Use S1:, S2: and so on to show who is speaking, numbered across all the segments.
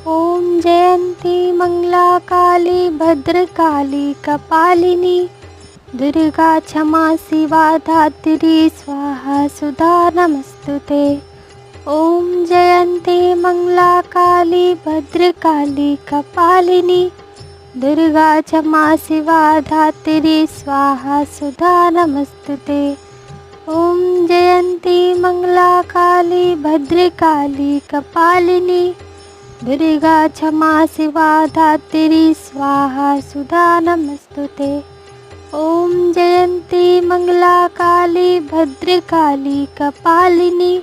S1: ॐ जयन्ती मंगला काली भद्रकाली कपालिनी दुर्गा क्षमा शिवा धात्री स्वाहा सुधा नमस्तुते। ॐ जयन्ती मंगला काली भद्रकाली कपालिनी दुर्गा क्षमा शिवा धात्री स्वाहा सुधा नमस्तुते। ॐ जयन्ती मंगला काली भद्रकाली कपालिनी दुर्गा क्षमा शिवा धात्री स्वाहा सुधा नमस्तुते। ॐ जयन्ती मंगला काली भद्रकाली कपालिनी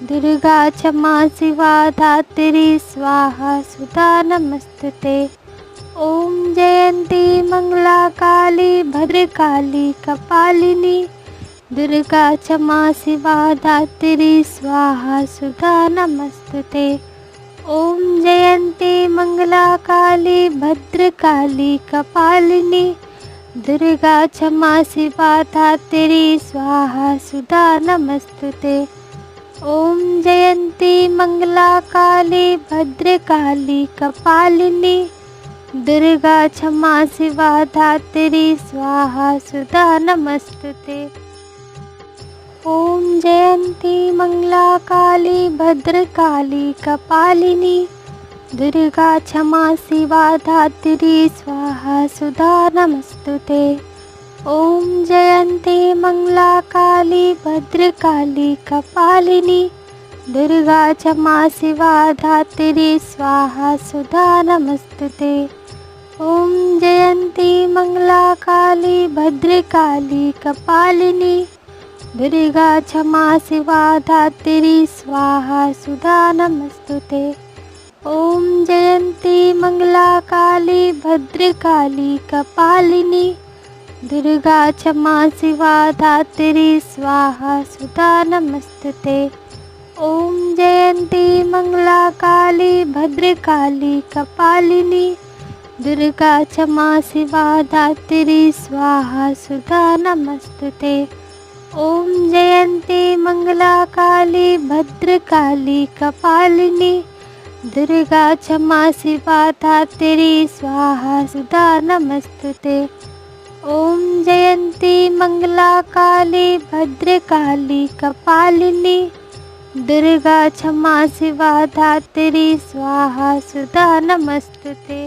S1: दुर्गा क्षमा शिवा धात्री स्वाहा सुधा नमस्तुते। ॐ जयन्ती मंगला काली भद्रकाली कपालिनी दुर्गा क्षमा शिवा धात्री स्वाहा सुधा नमस्तुते। ॐ जयन्ती मंगला काली भद्रकाली कपालिनी दुर्गा क्षमा शिवा धात्री स्वाहा सुधा नमस्तुते। ॐ जयन्ती मंगला काली भद्रकाली कपालिनी दुर्गा क्षमा शिवा धात्री स्वाहा सुधा नमस्तुते। ॐ जयन्ती मंगला काली भद्रकाली कपालिनी दुर्गा क्षमा शिवा धात्री स्वाहा सुधा नमस्तुते। ॐ जयन्ती मंगला काली भद्रकाली कपालिनी दुर्गा क्षमा शिवा धात्री स्वाहा सुधा नमस्तुते। ॐ जयन्ती मंगला काली भद्रकाली कपालिनी दुर्गा क्षमा शिवा धात्री स्वाहा सुधा नमस्तुते। ॐ जयन्ती मंगला काली भद्रकाली कपालिनी दुर्गा क्षमा शिवा धात्री स्वाहा सुधा नमस्तुते। ॐ जयन्ती मंगला काली भद्रकाली कपालिनी दुर्गा क्षमा शिवा धात्री स्वाहा सुधा नमस्तुते। ॐ जयन्ती मंगला काली भद्रकाली कपालिनी दुर्गा क्षमा शिवा धात्री स्वाहा सुधा नमस्तुते। ॐ जयन्ती मंगला काली भद्रकाली कपालिनी दुर्गा क्षमा शिवा धात्री स्वाहा सुधा नमस्तुते।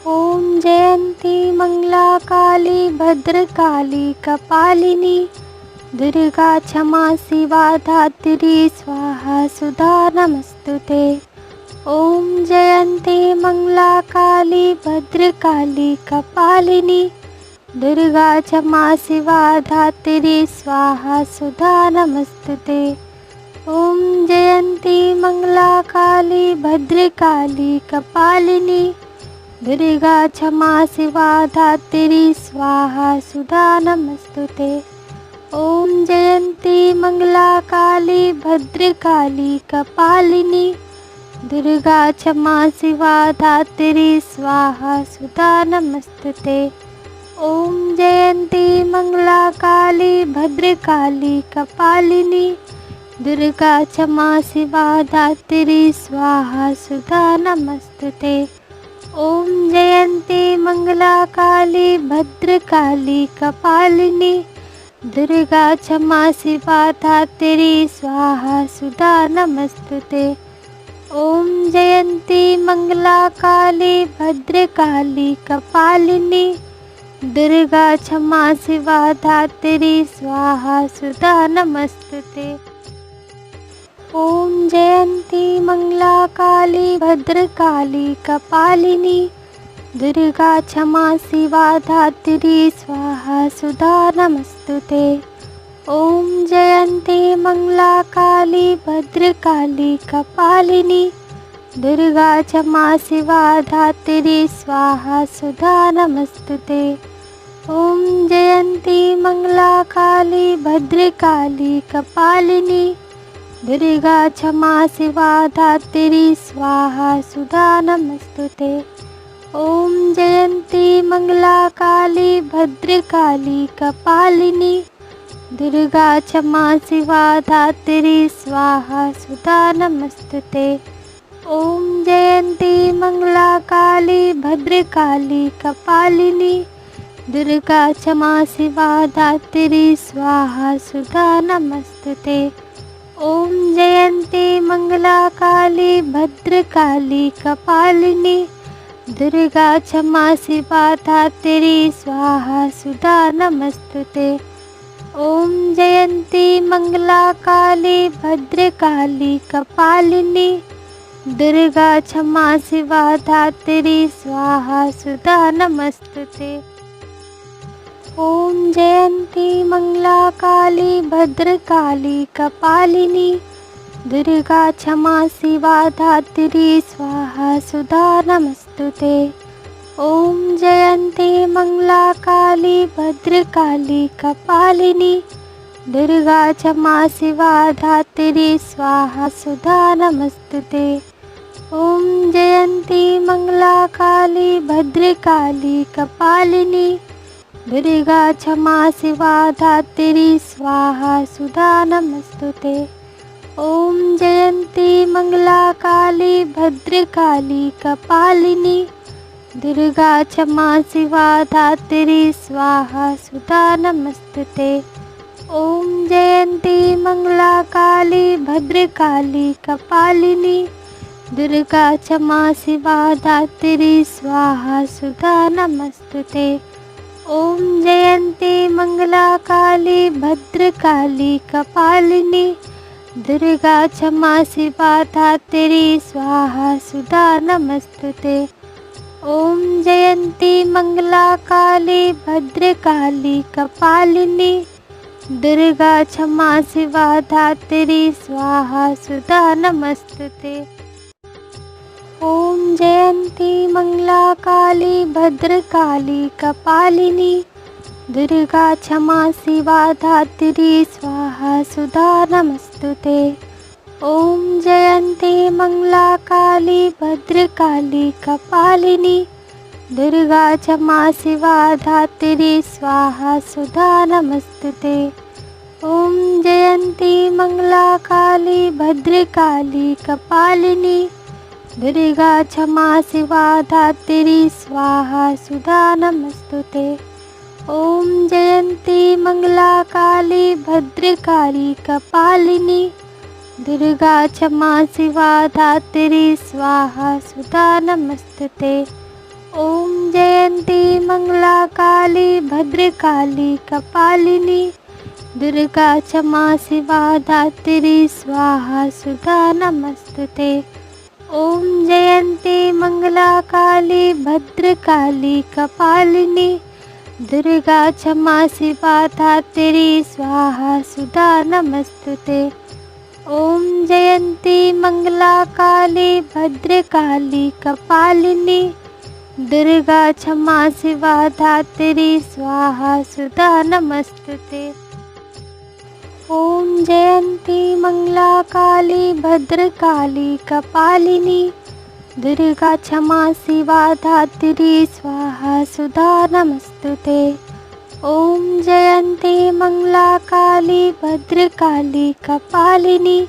S1: ॐ जयन्ती मंगला काली भद्रकाली कपालिनी दुर्गा क्षमा शिवा धात्री स्वाहा सुधा नमस्तुते। ॐ जयन्ती मंगला काली भद्रकाली कपालिनी दुर्गा क्षमा शिवा धात्री स्वाहा सुधा नमस्तुते। ॐ जयन्ती मंगला काली भद्रकाली कपालिनी दुर्गा क्षमा शिवा धात्री स्वाहा सुधा नमस्तुते। ॐ जयन्ती मंगला काली भद्रकाली कपालिनी दुर्गा क्षमा शिवा धात्री स्वाहा सुधा नमस्तुते। ॐ जयन्ती मंगला काली भद्रकाली कपालिनी दुर्गा क्षमा शिवा धात्री स्वाहा सुधा नमस्तुते। ॐ जयन्ती मंगला काली भद्रकाली कपालिनी दुर्गा क्षमा शिवा धात्री स्वाहा सुधा नमस्तुते। ॐ जयन्ती मंगला काली भद्रकाली कपालिनी दुर्गा क्षमा शिवा धात्री स्वाहा सुधा नमस्तुते। ॐ जयन्ती मंगला काली भद्रकाली कपालिनी दुर्गा क्षमा शिवा धात्री स्वाहा सुधा नमस्तुते। ॐ जयन्ती मंगला काली भद्रकाली कपालिनी दुर्गा क्षमा शिवा धात्री स्वाहा सुधा नमस्तुते। ॐ जयन्ती मंगला काली भद्रकाली कपालिनी दुर्गा क्षमा शिवा धात्री स्वाहा सुधा नमस्तुते। ॐ जयन्ती मंगला काली भद्रकाली कपालिनी दुर्गा क्षमा शिवा धात्री स्वाहा सुधा नमस्तुते। ॐ जयन्ती मङ्गला काली भद्रकाली कपालिनी दुर्गा क्षमा शिवा धात्री स्वाहा सुधा नमस्तुते। ॐ जयन्ती मङ्गला काली भद्रकाली कपालिनी दुर्गा क्षमा शिवा धात्री स्वाहा सुधा नमस्तुते। ॐ जयन्ती मङ्गला काली भद्रकाली कपालिनी दुर्गा क्षमा शिवा धात्री स्वाहा सुधा नमस्तुते। ॐ जयन्ती मङ्गला काली भद्रकाली कपालिनी दुर्गा क्षमा शिवा धात्री स्वाहा सुधा नमस्तुते। ॐ जयन्ती मङ्गला काली भद्रकाली कपालिनी दुर्गा क्षमा शिवा धात्री स्वाहा सुधा नमस्तुते। ॐ जयन्ती मङ्गला काली भद्रकाली कपालिनी दुर्गा क्षमा शिवा धात्री स्वाहा सुधा नमस्तुते। ॐ जयन्ती मङ्गला काली भद्रकाली कपालिनी दुर्गा क्षमा शिवा धात्री स्वाहा सुधा नमस्तुते। ॐ जयन्ती मङ्गला काली भद्रकाली कपालिनी दुर्गा क्षमा शिवा धात्री स्वाहा सुधा नमस्तुते। ॐ जयन्ती मङ्गला काली भद्रकाली कपालिनी दुर्गा क्षमा शिवा धात्री स्वाहा सुधा नमस्तुते। ॐ जयन्ती मङ्गला काली भद्रकाली कपालिनी दुर्गा क्षमा शिवा धात्री स्वाहा सुधा नमस्तुते। ॐ जयन्ती मङ्गला काली भद्रकाली कपालिनी दुर्गा क्षमा शिवा धात्री स्वाहा सुधा नमस्तुते। ॐ जयन्ती मङ्गला काली भद्रकाली कपालिनी दुर्गा क्षमा शिवा धात्री स्वाहा सुधा नमस्तुते। ॐ जयन्ती मङ्गला काली भद्रकाली कपालिनी दुर्गा क्षमा शिवा धात्री स्वाहा सुधा नमस्तुते। ॐ जयन्ती मङ्गला काली भद्रकाली कपालिनी दुर्गा क्षमा शिवा धात्री स्वाहा सुधा नमस्तुते। ॐ जयन्ती मङ्गला काली भद्रकाली कपालिनी दुर्गा क्षमा शिवा धात्री स्वाहा सुधा नमस्तुते। ॐ जयन्ती मङ्गला काली भद्रकाली कपालिनी दुर्गा क्षमा शिवा धात्री स्वाहा सुधा नमस्तुते। ॐ जयन्ती मङ्गला काली भद्रकाली कपालिनी दुर्गा क्षमा शिवा धात्री स्वाहा सुधा नमस्तुते। ॐ जयन्ती मङ्गला काली भद्रकाली कपालिनी दुर्गा क्षमा शिवा धात्री स्वाहा सुधा नमस्तुते। ॐ जयन्ती मङ्गला काली भद्रकाली कपालिनी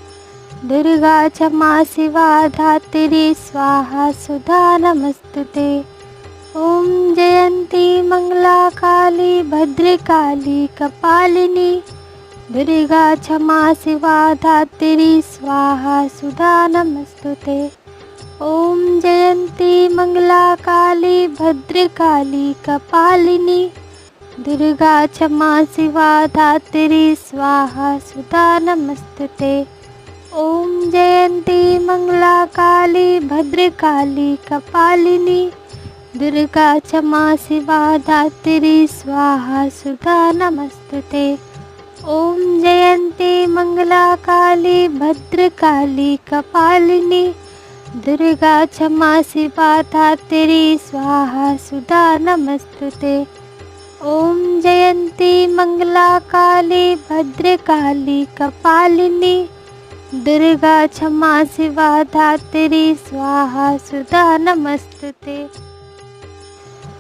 S1: दुर्गा क्षमा शिवा धात्री स्वाहा सुधा नमस्तुते। ॐ जयन्ती मङ्गला काली भद्रकाली कपालिनी दुर्गा क्षमा शिवा धात्री स्वाहा सुधा नमस्तुते। ॐ जयन्ती मङ्गला काली भद्रकाली कपालिनी दुर्गा क्षमा शिवा धात्री स्वाहा सुधा नमस्तुते। ॐ जयन्ती मङ्गला काली भद्रकाली कपालिनी दुर्गा क्षमा शिवा धात्री स्वाहा सुधा नमस्तुते। ॐ जयन्ती मङ्गला काली भद्रकाली कपालिनी दुर्गा क्षमा शिवा धात्री स्वाहा सुधा नमस्तुते। ॐ जयन्ती मङ्गला काली भद्रकाली कपालिनी दुर्गा क्षमा शिवा धात्री स्वाहा सुधा नमस्तुते।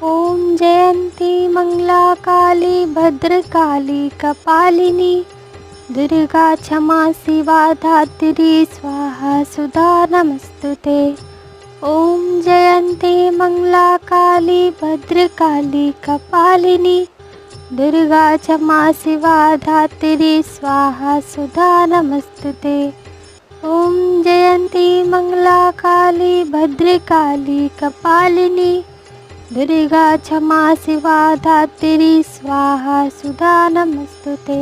S1: ॐ जयन्ती मङ्गला काली भद्रकाली कपालिनी दुर्गा क्षमा शिवा धात्री स्वाहा सुधा नमस्तुते। ओम जयंती मंगला काली भद्रकाली कपालिनी दुर्गा क्षमा शिवा धात्री स्वाहा सुधा नमस्तुते। ओम जयंती मंगला काली भद्रकाली कपालिनी दुर्गा क्षमा शिवा धात्री स्वाहा सुधा नमस्तुते।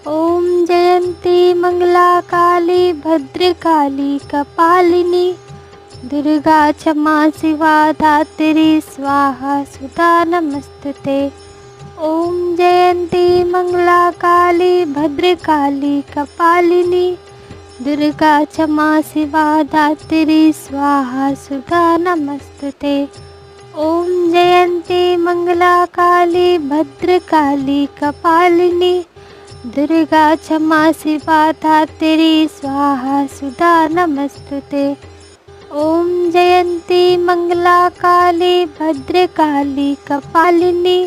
S1: ओम जयंती मंगला काली भद्रकाली कपालिनी दुर्गा क्षमा शिवा धात्री स्वाहा सुधा नमस्तुते। ओम जयंती मंगला काली भद्रकाली कपालिनी दुर्गा क्षमा शिवा धात्री स्वाहा सुधा नमस्तुते। ओम जयंती मंगला काली भद्रकाली कपालिनी दुर्गा क्षमा शिवा धात्री स्वाहा सुधा नमस्तुते। ओम जयंती मंगला काली भद्रकाली कपालिनी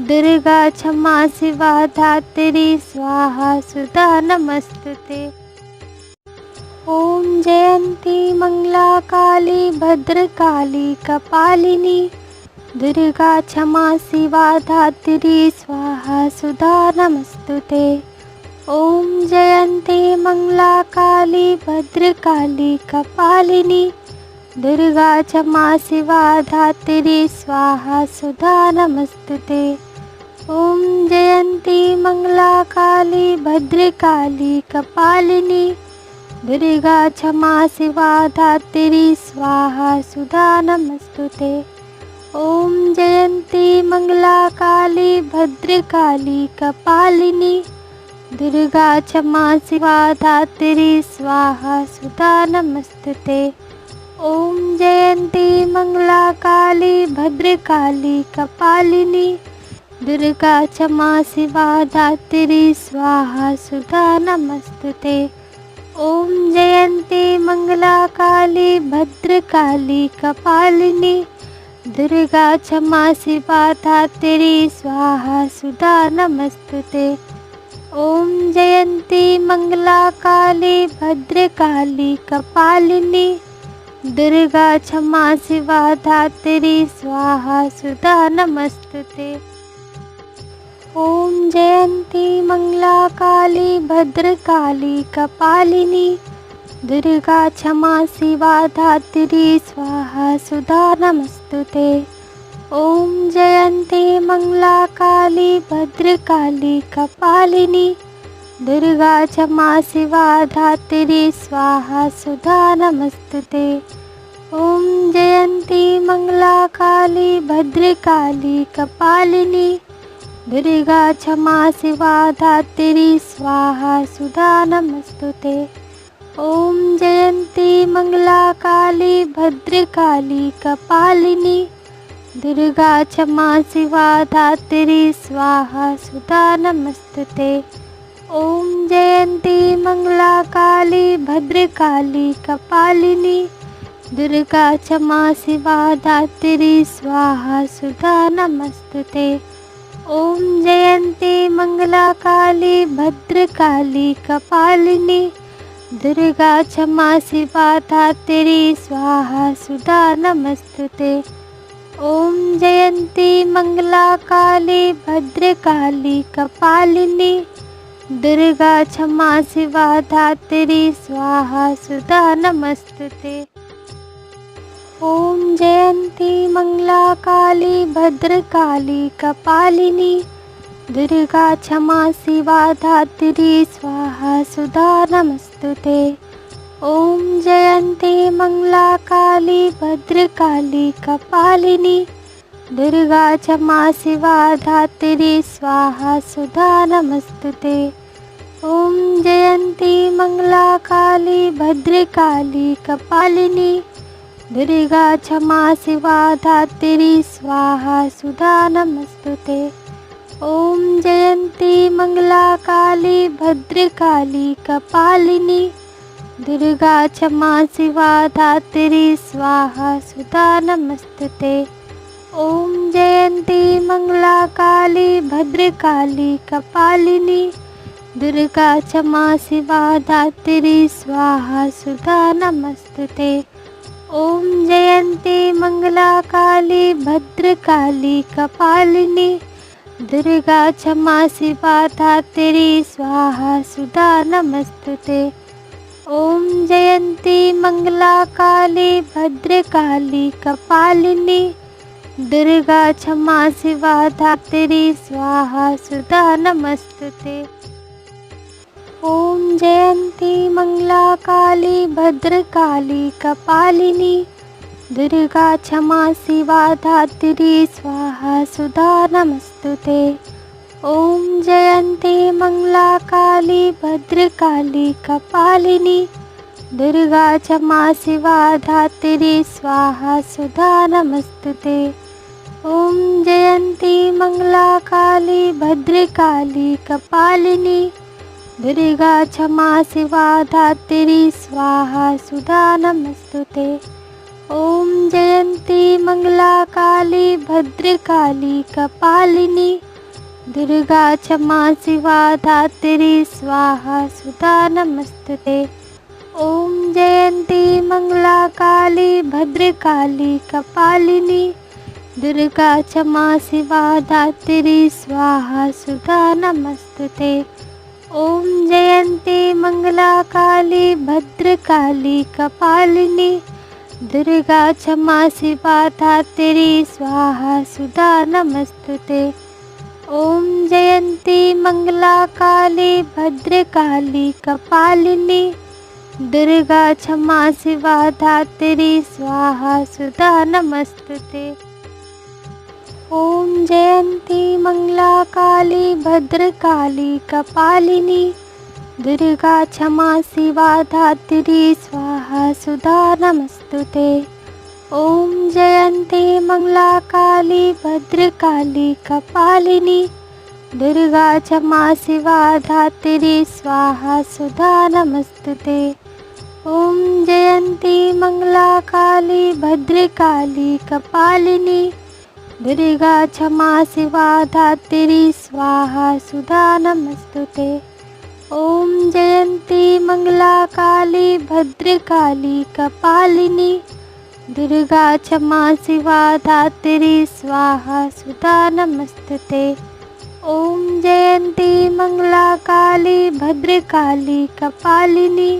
S1: दुर्गा क्षमा शिवा धात्री स्वाहा सुधा नमस्तुते। ओम जयंती मंगला काली भद्रकाली कपालिनी दुर्गा क्षमा शिवा धात्री स्वाहा सुधा नमस्तुते। ओम जयंती मंगला काली भद्रकाली कपालिनी दुर्गा क्षमा शिवा धात्री स्वाहा सुधा नमस्तुते। ओम जयंती मंगला काली भद्रकाली कपालिनी दुर्गा क्षमा शिवा धात्री स्वाहा सुधा नमस्तुते। ओम जयंती मंगला काली भद्रकाली कपालिनी दुर्गा क्षमा शिवा धात्री स्वाहा सुधा नमस्तुते। ओम जयंती मंगला काली भद्रकाली कपालिनी दुर्गा क्षमा शिवा धात्री स्वाहा सुधा नमस्तुते। ओम जयंती मंगला काली भद्रकाली कपालिनी दुर्गा क्षमा शिवा धात्री स्वाहा सुधा नमस्तुते। ओम जयंती मंगला काली भद्रकाली कपालिनी दुर्गा क्षमा शिवा धात्री स्वाहा सुधा नमस्तुते। ओम जयंती मंगला काली भद्रकाली कपालिनी दुर्गा क्षमा शिवा धात्री स्वाहा सुधा नमस्तुते। ओम जयंती मंगला काली भद्रकाली कपालिनी दुर्गा क्षमा शिवा धात्री स्वाहा सुधा नमस्तुते। ओम जयंती मंगला काली भद्रकाली कपालिनी दुर्गा क्षमा शिवा धात्री स्वाहा सुधा नमस्तुते। ओम जयंती मंगला काली भद्रकाली कपालिनी दुर्गा क्षमा शिवा धात्री स्वाहा सुधा नमस्तुते। ओम जयंती मंगला काली भद्रकाली कपालिनी दुर्गा क्षमा शिवा धात्री स्वाहा सुधा नमस्तुते। ओम जयंती मंगला काली भद्रकाली कपालिनी दुर्गा क्षमा शिवा धात्री स्वाहा सुधा नमस्तुते। ओम जयंती मंगला काली भद्रकाली कपालिनी दुर्गा क्षमा शिवा धात्री स्वाहा सुधा नमस्तुते। ओम जयंती मंगला काली भद्रकाली कपालिनी दुर्गा क्षमा शिवा धात्री स्वाहा सुधा नमस्तुते। ओम जयंती मंगला काली भद्रकाली कपालिनी दुर्गा क्षमा शिवा धात्री स्वाहा सुधा नमस्तुते। ओम जयंती मंगला काली भद्रकाली कपालिनी दुर्गा क्षमा शिवा धात्री स्वाहा सुधा नमस्तुते। ओम जयंती मंगला काली भद्रकाली कपालिनी दुर्गा क्षमा शिवा धात्री स्वाहा सुधा नमस्तुते। ओम जयंती मंगला काली भद्रकाली कपालिनी दुर्गा क्षमा शिवा धात्री स्वाहा सुधा नमस्तुते। ओम जयंती मंगला काली भद्रकाली कपालिनी दुर्गा क्षमा शिवा धात्री स्वाहा सुधा नमस्तुते। ओम जयंती मंगला काली भद्रकाली कपालिनी दुर्गा क्षमा शिवा धात्री स्वाहा सुधा नमस्तुते। ओम जयंती मंगला काली भद्रकाली कपालिनी दुर्गा क्षमा शिवा धात्री स्वाहा सुधा नमस्तुते। ओम जयंती मंगला काली भद्रकाली कपालिनी दुर्गा क्षमा शिवा धात्री स्वाहा सुधा नमस्तुते। ओम जयंती मंगला काली भद्रकाली कपालिनी दुर्गा क्षमा शिवा धात्री स्वाहा सुधा नमस्तुते। ओम जयंती मंगला काली भद्रकाली कपालिनी दुर्गा क्षमा शिवा धात्री स्वाहा सुधा नमस्तुते। ओम जयंती मंगला काली भद्रकाली कपालिनी दुर्गा क्षमा शिवा धात्री स्वाहा सुधा नमस्तुते। ओम जयंती मंगला काली भद्रकाली कपालिनी दुर्गा क्षमा शिवा धात्री स्वाहा सुधा नमस्तुते। ओम जयंती मंगला काली भद्रकाली कपालिनी दुर्गा क्षमा शिवा धात्री स्वाहा सुधा नमस्तुते। ओम जयंती मंगला काली भद्रकाली कपालिनी दुर्गा क्षमा शिवा धात्री स्वाहा सुधा नमस्तुते। ओम जयंती मंगला काली भद्रकाली कपालिनी दुर्गा क्षमा शिवा धात्री स्वाहा सुधा नमस्तुते। ओम जयंती मंगला काली भद्रकाली कपालिनी दुर्गा क्षमा शिवा धात्री स्वाहा सुधा नमस्तुते। ओम जयंती मंगला काली भद्रकाली कपालिनी दुर्गा क्षमा शिवा धात्री स्वाहा सुधा नमस्तुते। ओम जयंती मंगला काली भद्रकाली कपालिनी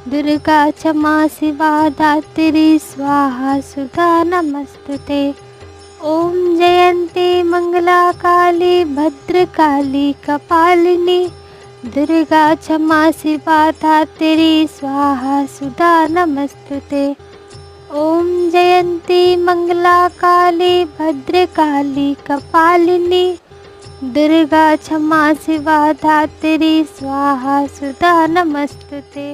S1: दुर्गा क्षमा शिवा धात्री स्वाहा सुधा नमस्तुते। ओम जयंती मंगला काली भद्रकाली कपालिनी दुर्गा क्षमा शिवा धात्री स्वाहा सुधा नमस्तुते। ओम जयंती मंगला काली भद्रकाली कपालिनी दुर्गा क्षमा शिवा धात्री स्वाहा सुधा नमस्तुते।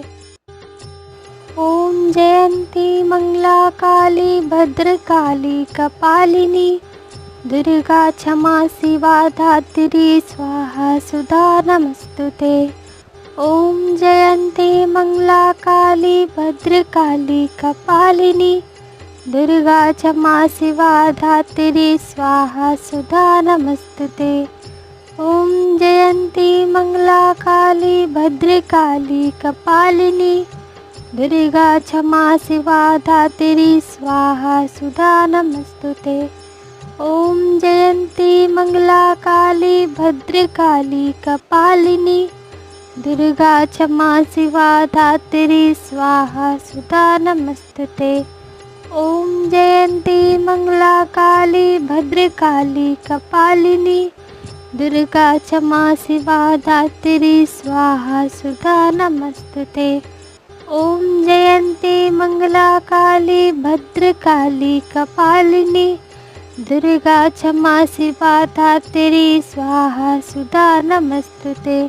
S1: ओम जयंती मंगला काली भद्रकाली कपालिनी दुर्गा क्षमा शिवा धात्री स्वाहा सुधा नमस्तुते। ओम जयंती मंगला काली भद्रकाली कपालिनी दुर्गा क्षमा शिवा धात्री स्वाहा सुधा नमस्तुते। ओम जयंती मंगला काली भद्रकाली कपालिनी दुर्गा क्षमा शिवा धात्री स्वाहा सुधा नमस्तुते। ओम जयंती मंगला काली भद्रकाली कपालिनी दुर्गा क्षमा शिवा धात्री स्वाहा सुधा नमस्तुते। ओम जयंती मंगला काली भद्रकाली कपालिनी दुर्गा क्षमा शिवा धात्री स्वाहा सुधा नमस्तुते। ओम जयंती मंगला काली भद्रकाली कपालिनी दुर्गा क्षमा शिवा धात्री स्वाहा सुधा नमस्तुते।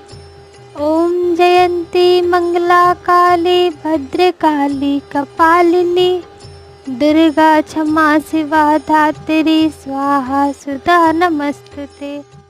S1: ओम जयंती मंगला काली भद्रकाली कपालिनी दुर्गा क्षमा शिवा धात्री स्वाहा सुधा नमस्तुते।